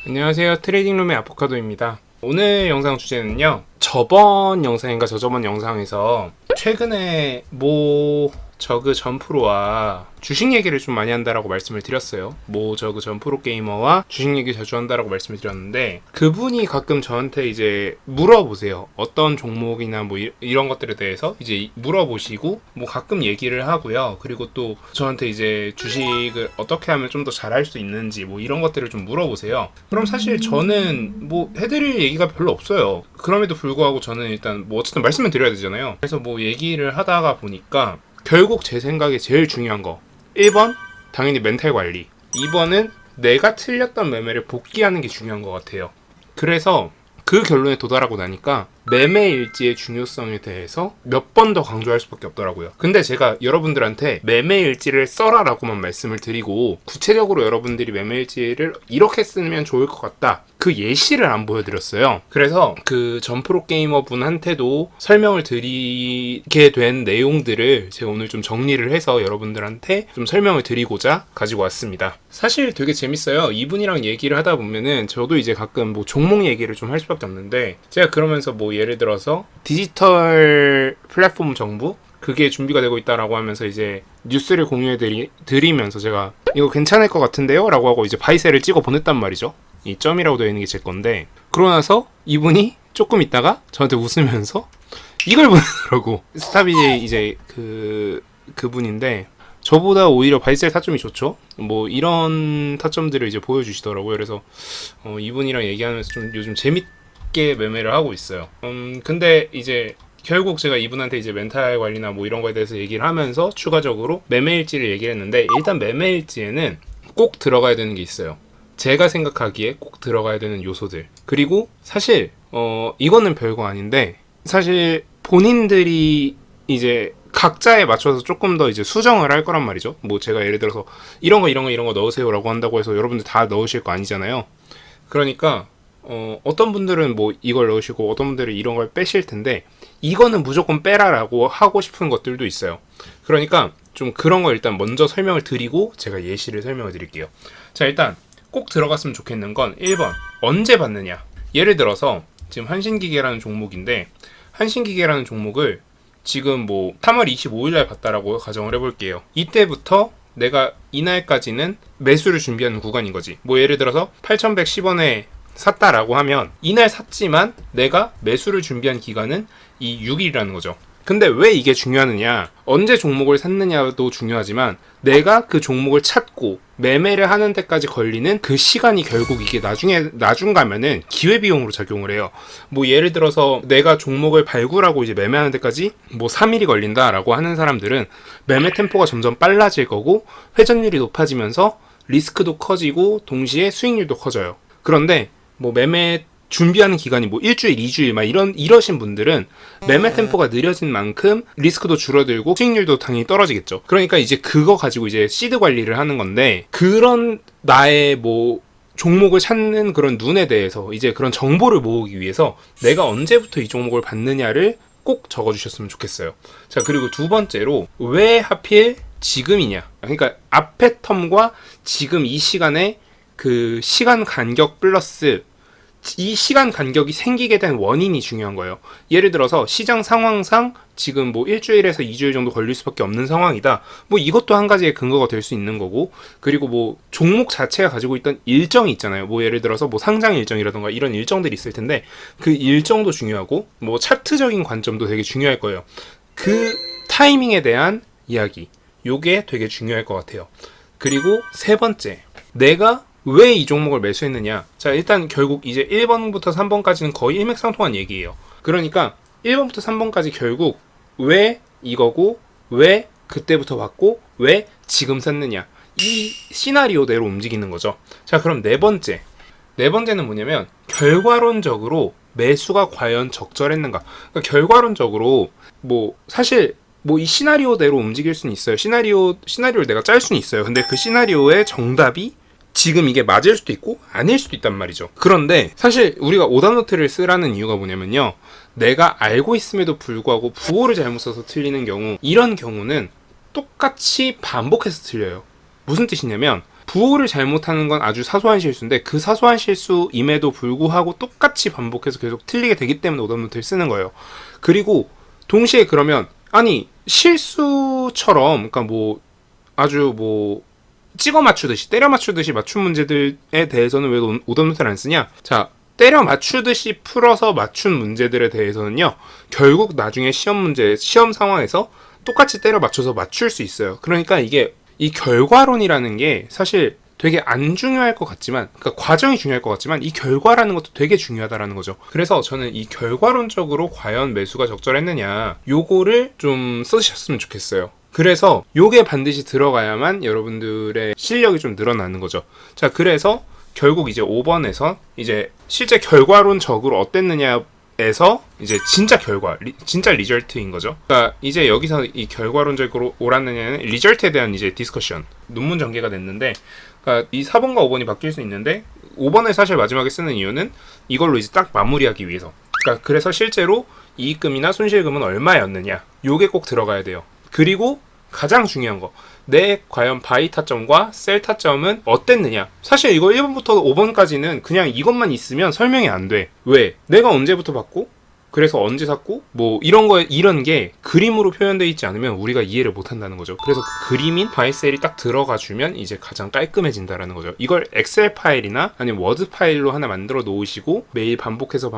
안녕하세요. 트레이딩룸의 아보카도입니다. 오늘 영상 주제는요, 저번 영상인가 저저번 영상에서 최근에 저그 전프로와 주식 얘기를 좀 많이 한다라고 말씀을 드렸어요. 저그 전프로 게이머와 주식 얘기 자주 한다라고 말씀을 드렸는데, 그분이 가끔 저한테 이제 물어보세요. 어떤 종목이나 이런 것들에 대해서 이제 물어보시고 가끔 얘기를 하고요. 그리고 또 저한테 이제 주식을 어떻게 하면 좀 더 잘할 수 있는지 이런 것들을 좀 물어보세요. 그럼 사실 저는 해드릴 얘기가 별로 없어요. 그럼에도 불구하고 저는 일단 어쨌든 말씀을 드려야 되잖아요. 그래서 얘기를 하다가 보니까 결국 제 생각에 제일 중요한 거 1번 당연히 멘탈 관리, 2번은 내가 틀렸던 매매를 복귀하는 게 중요한 것 같아요. 그래서 그 결론에 도달하고 나니까 매매 일지의 중요성에 대해서 몇 번 더 강조할 수밖에 없더라고요. 근데 제가 여러분들한테 매매 일지를 써라 라고만 말씀을 드리고, 구체적으로 여러분들이 매매 일지를 이렇게 쓰면 좋을 것 같다, 그 예시를 안 보여드렸어요. 그래서 그 전프로 게이머 분한테도 설명을 드리게 된 내용들을 제가 오늘 좀 정리를 해서 여러분들한테 좀 설명을 드리고자 가지고 왔습니다. 사실 되게 재밌어요. 이분이랑 얘기를 하다 보면은 저도 이제 가끔 종목 얘기를 좀 할 수밖에 없는데, 제가 그러면서 예를 들어서 디지털 플랫폼 정부 그게 준비가 되고 있다라고 하면서 이제 뉴스를 공유해 드리면서 제가 이거 괜찮을 것 같은데요? 라고 하고 이제 바이셀을 찍어 보냈단 말이죠. 이 점이라고 되어 있는 게 제 건데, 그러고 나서 이분이 조금 있다가 저한테 웃으면서 이걸 보내더라고. 스타비제이 이제 그분인데 저보다 오히려 바이셀 타점이 좋죠. 이런 타점들을 이제 보여주시더라고요. 그래서 이분이랑 얘기하면서 좀 요즘 재밌게 매매를 하고 있어요. 근데 이제 결국 제가 이분한테 이제 멘탈 관리나 이런 거에 대해서 얘기를 하면서 추가적으로 매매일지를 얘기를 했는데, 일단 매매일지에는 꼭 들어가야 되는 게 있어요. 제가 생각하기에 꼭 들어가야 되는 요소들. 그리고 사실 이거는 별거 아닌데, 사실 본인들이 이제 각자에 맞춰서 조금 더 이제 수정을 할 거란 말이죠. 제가 예를 들어서 이런 거 넣으세요라고 한다고 해서 여러분들 다 넣으실 거 아니잖아요. 그러니까 어떤 분들은 이걸 넣으시고 어떤 분들은 이런 걸 빼실 텐데, 이거는 무조건 빼라라고 하고 싶은 것들도 있어요. 그러니까 좀 그런 거 일단 먼저 설명을 드리고 제가 예시를 설명을 드릴게요. 자, 일단 꼭 들어갔으면 좋겠는 건 1번 언제 받느냐. 예를 들어서 지금 한신기계라는 종목인데, 한신기계라는 종목을 지금 3월 25일날 봤다라고 가정을 해볼게요. 이때부터 내가 이날까지는 매수를 준비하는 구간인 거지. 예를 들어서 8,110원에 샀다라고 하면 이날 샀지만 내가 매수를 준비한 기간은 이 6일이라는 거죠. 근데 왜 이게 중요하느냐, 언제 종목을 샀느냐도 중요하지만 내가 그 종목을 찾고 매매를 하는 데까지 걸리는 그 시간이 결국 이게 나중 가면은 기회비용으로 작용을 해요. 예를 들어서 내가 종목을 발굴하고 이제 매매하는 데까지 3일이 걸린다라고 하는 사람들은 매매 템포가 점점 빨라질 거고 회전율이 높아지면서 리스크도 커지고 동시에 수익률도 커져요. 그런데 매매 준비하는 기간이 일주일, 2주일 이러신 분들은 매매 템포가 느려진 만큼 리스크도 줄어들고 수익률도 당연히 떨어지겠죠. 그러니까 이제 그거 가지고 이제 시드 관리를 하는 건데, 그런 나의 종목을 찾는 그런 눈에 대해서 이제 그런 정보를 모으기 위해서 내가 언제부터 이 종목을 받느냐를 꼭 적어주셨으면 좋겠어요. 자, 그리고 두 번째로 왜 하필 지금이냐. 그러니까 앞에 텀과 지금 이 시간에 그 시간 간격 플러스 이 시간 간격이 생기게 된 원인이 중요한 거예요. 예를 들어서 시장 상황상 지금 1주일에서 2주일 정도 걸릴 수밖에 없는 상황이다. 이것도 한 가지의 근거가 될 수 있는 거고, 그리고 종목 자체가 가지고 있던 일정이 있잖아요. 예를 들어서 상장 일정이라던가 이런 일정들이 있을 텐데, 그 일정도 중요하고 차트적인 관점도 되게 중요할 거예요. 그 타이밍에 대한 이야기, 요게 되게 중요할 것 같아요. 그리고 세 번째, 내가 왜 이 종목을 매수했느냐. 자, 일단 결국 이제 1번부터 3번까지는 거의 일맥상통한 얘기예요. 그러니까 1번부터 3번까지 결국 왜 이거고, 왜 그때부터 받고, 왜 지금 샀느냐, 이 시나리오대로 움직이는 거죠. 자, 그럼 네 번째는 뭐냐면 결과론적으로 매수가 과연 적절했는가. 그러니까 결과론적으로 사실 이 시나리오대로 움직일 수는 있어요. 시나리오를 내가 짤 수는 있어요. 근데 그 시나리오의 정답이 지금 이게 맞을 수도 있고 아닐 수도 있단 말이죠. 그런데 사실 우리가 오답노트를 쓰라는 이유가 뭐냐면요, 내가 알고 있음에도 불구하고 부호를 잘못 써서 틀리는 경우, 이런 경우는 똑같이 반복해서 틀려요. 무슨 뜻이냐면 부호를 잘못하는 건 아주 사소한 실수인데 그 사소한 실수임에도 불구하고 똑같이 반복해서 계속 틀리게 되기 때문에 오답노트를 쓰는 거예요. 그리고 동시에 그러면 아니 실수처럼 그러니까 뭐 아주 뭐 찍어 맞추듯이 때려 맞추듯이 맞춘 문제들에 대해서는 왜 오답노트를 안 쓰냐? 자, 때려 맞추듯이 풀어서 맞춘 문제들에 대해서는요, 결국 나중에 시험 상황에서 똑같이 때려 맞춰서 맞출 수 있어요. 그러니까 이게 이 결과론이라는 게 사실 되게 안 중요할 것 같지만, 그러니까 과정이 중요할 것 같지만 이 결과라는 것도 되게 중요하다라는 거죠. 그래서 저는 이 결과론적으로 과연 매수가 적절했느냐, 요거를 좀 쓰셨으면 좋겠어요. 그래서 요게 반드시 들어가야만 여러분들의 실력이 좀 늘어나는 거죠. 자, 그래서 결국 이제 5번에서 이제 실제 결과론적으로 어땠느냐에서 이제 진짜 결과, 진짜 리절트인 거죠. 그러니까 이제 여기서 이 결과론적으로 옳았느냐는 리절트에 대한 이제 디스커션, 논문 전개가 됐는데, 그러니까 이 4번과 5번이 바뀔 수 있는데 5번을 사실 마지막에 쓰는 이유는 이걸로 이제 딱 마무리하기 위해서. 그러니까 그래서 실제로 이익금이나 손실금은 얼마였느냐, 요게 꼭 들어가야 돼요. 그리고 가장 중요한 거, 내 과연 바이 타점과 셀 타점은 어땠느냐. 사실 이거 1번부터 5번까지는 그냥 이것만 있으면 설명이 안 돼. 왜? 내가 언제부터 받고, 그래서 언제 샀고, 뭐 이런 게 그림으로 표현되어 있지 않으면 우리가 이해를 못 한다는 거죠. 그래서 그 그림인 바이셀이 딱 들어가 주면 이제 가장 깔끔해진다라는 거죠. 이걸 엑셀 파일이나 아니면 워드 파일로 하나 만들어 놓으시고 매일 반복해서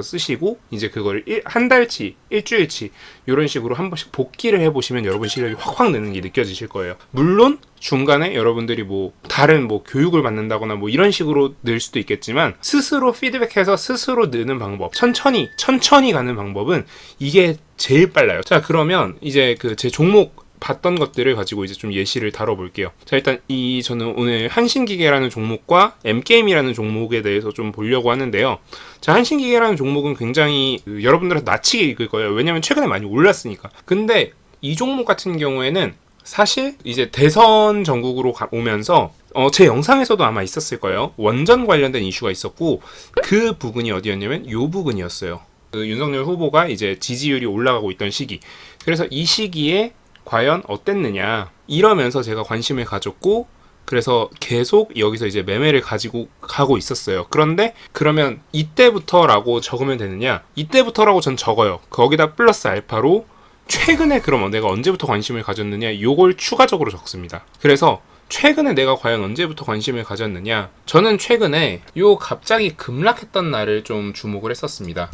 쓰시고 이제 그걸 한 달치, 일주일치 이런 식으로 한 번씩 복기를 해보시면 여러분 실력이 확 느는 게 느껴지실 거예요. 물론 중간에 여러분들이 뭐 다른 뭐 교육을 받는다거나 뭐 이런 식으로 늘 수도 있겠지만 스스로 피드백해서 스스로 느는 방법, 천천히 가는 방법은 이게 제일 빨라요. 자, 그러면 이제 그 제 종목 봤던 것들을 가지고 이제 좀 예시를 다뤄볼게요. 자, 일단 저는 오늘 한신기계라는 종목과 M게임이라는 종목에 대해서 좀 보려고 하는데요. 자, 한신기계라는 종목은 굉장히 여러분들한테 낯치게 읽을 거예요. 왜냐면 최근에 많이 올랐으니까. 근데 이 종목 같은 경우에는 사실 이제 대선 전국으로 오면서 제 영상에서도 아마 있었을 거예요. 원전 관련된 이슈가 있었고 그 부분이 어디였냐면 요 부분이었어요. 그 윤석열 후보가 이제 지지율이 올라가고 있던 시기. 그래서 이 시기에 과연 어땠느냐 이러면서 제가 관심을 가졌고 그래서 계속 여기서 이제 매매를 가지고 가고 있었어요. 그런데 그러면 이때부터라고 적으면 되느냐? 이때부터라고 전 적어요. 거기다 플러스 알파로 최근에 그럼 내가 언제부터 관심을 가졌느냐 요걸 추가적으로 적습니다. 그래서 최근에 내가 과연 언제부터 관심을 가졌느냐, 저는 최근에 요 갑자기 급락했던 날을 좀 주목을 했었습니다.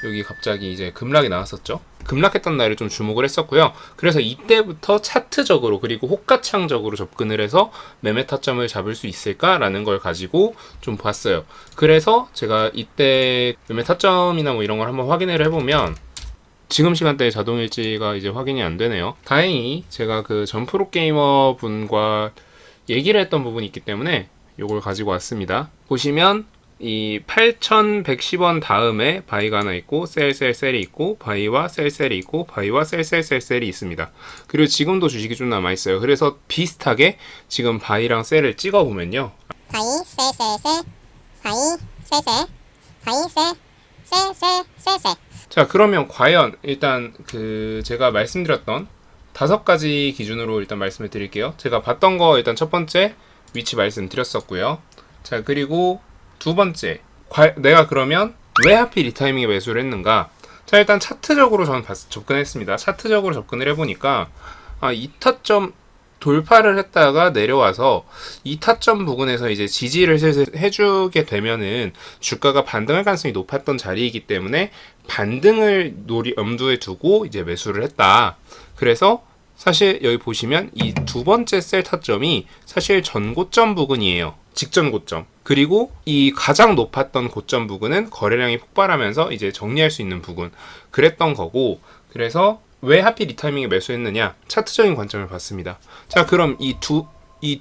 여기 갑자기 이제 급락이 나왔었죠. 급락했던 날을 좀 주목을 했었고요. 그래서 이때부터 차트적으로 그리고 호가창적으로 접근을 해서 매매 타점을 잡을 수 있을까라는 걸 가지고 좀 봤어요. 그래서 제가 이때 매매 타점이나 뭐 이런 걸 한번 확인을 해보면 지금 시간대에 자동일지가 이제 확인이 안 되네요. 다행히 제가 그 전 프로게이머 분과 얘기를 했던 부분이 있기 때문에 요걸 가지고 왔습니다. 보시면 이 8110원 다음에 바이가 하나 있고 셀이 있고 바이와 셀이 있고 바이와 셀이 있습니다. 그리고 지금도 주식이 좀 남아있어요. 그래서 비슷하게 지금 바이랑 셀을 찍어보면요, 바이, 바이, 바이, 셀. 자, 그러면 과연 일단 그 제가 말씀드렸던 5가지 기준으로 일단 말씀을 드릴게요. 제가 봤던 거 일단 첫 번째 위치 말씀드렸었고요. 자, 그리고 두 번째, 내가 그러면 왜 하필 이 타이밍에 매수를 했는가? 자, 일단 차트적으로 저는 접근했습니다. 차트적으로 접근을 해보니까 이 타점 돌파를 했다가 내려와서 이 타점 부근에서 이제 지지를 슬슬 해주게 되면은 주가가 반등할 가능성이 높았던 자리이기 때문에 반등을 염두에 두고 이제 매수를 했다. 그래서 사실 여기 보시면 이 두 번째 셀 타점이 사실 전고점 부근이에요. 직전 고점. 그리고 이 가장 높았던 고점 부근은 거래량이 폭발하면서 이제 정리할 수 있는 부근. 그랬던 거고, 그래서 왜 하필 이 타이밍에 매수했느냐? 차트적인 관점을 봤습니다. 자, 그럼 이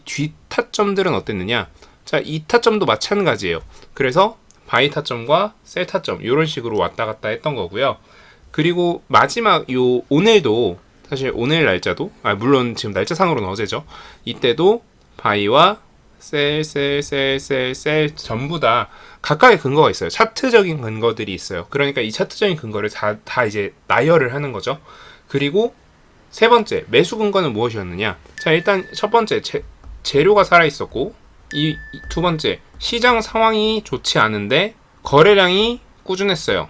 뒤 타점들은 어땠느냐? 자, 이 타점도 마찬가지예요. 그래서 바이 타점과 셀 타점 이런 식으로 왔다 갔다 했던 거고요. 그리고 마지막 오늘도 사실 오늘 날짜도 물론 지금 날짜상으로는 어제죠. 이때도 바이와 셀 전부 다 각각의 근거가 있어요. 차트적인 근거들이 있어요. 그러니까 이 차트적인 근거를 다 이제 나열을 하는 거죠. 그리고 세 번째 매수 근거는 무엇이었느냐? 자, 일단 첫 번째 재료가 살아있었고, 이 두 번째, 시장 상황이 좋지 않은데 거래량이 꾸준했어요.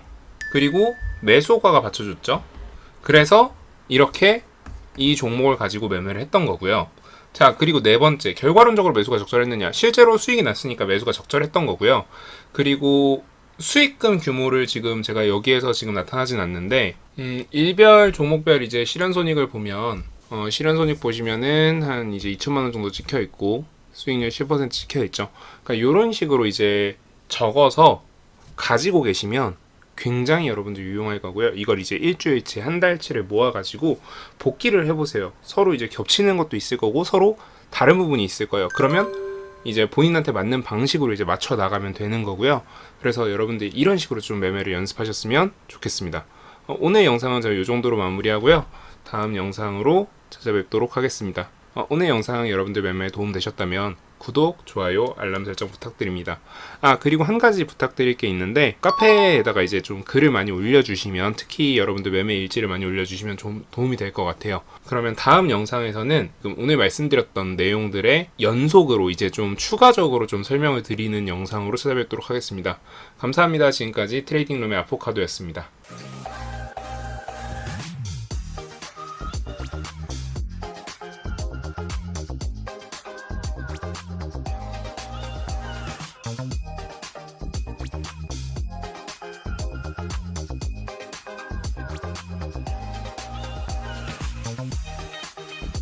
그리고 매수효과가 받쳐줬죠. 그래서 이렇게 이 종목을 가지고 매매를 했던 거고요. 자, 그리고 네 번째, 결과론적으로 매수가 적절했느냐. 실제로 수익이 났으니까 매수가 적절했던 거고요. 그리고 수익금 규모를 지금 제가 여기에서 지금 나타나진 않는데, 일별 종목별 이제 실현손익을 보면, 실현손익 보시면은 한 이제 2천만 원 정도 찍혀 있고, 수익률 10% 찍혀 있죠. 그러니까 이런 식으로 이제 적어서 가지고 계시면 굉장히 여러분들 유용할 거고요. 이걸 이제 일주일치, 한 달치를 모아가지고 복기를 해보세요. 서로 이제 겹치는 것도 있을 거고 서로 다른 부분이 있을 거예요. 그러면 이제 본인한테 맞는 방식으로 이제 맞춰 나가면 되는 거고요. 그래서 여러분들 이런 식으로 좀 매매를 연습하셨으면 좋겠습니다. 오늘 영상은 저희 이 정도로 마무리하고요. 다음 영상으로 찾아뵙도록 하겠습니다. 오늘 영상 여러분들 매매에 도움 되셨다면 구독, 좋아요, 알람 설정 부탁드립니다. 그리고 한 가지 부탁드릴 게 있는데, 카페에다가 이제 좀 글을 많이 올려주시면, 특히 여러분들 매매 일지를 많이 올려주시면 좀 도움이 될 것 같아요. 그러면 다음 영상에서는 오늘 말씀드렸던 내용들의 연속으로 이제 좀 추가적으로 좀 설명을 드리는 영상으로 찾아뵙도록 하겠습니다. 감사합니다. 지금까지 트레이딩룸의 아포카도였습니다.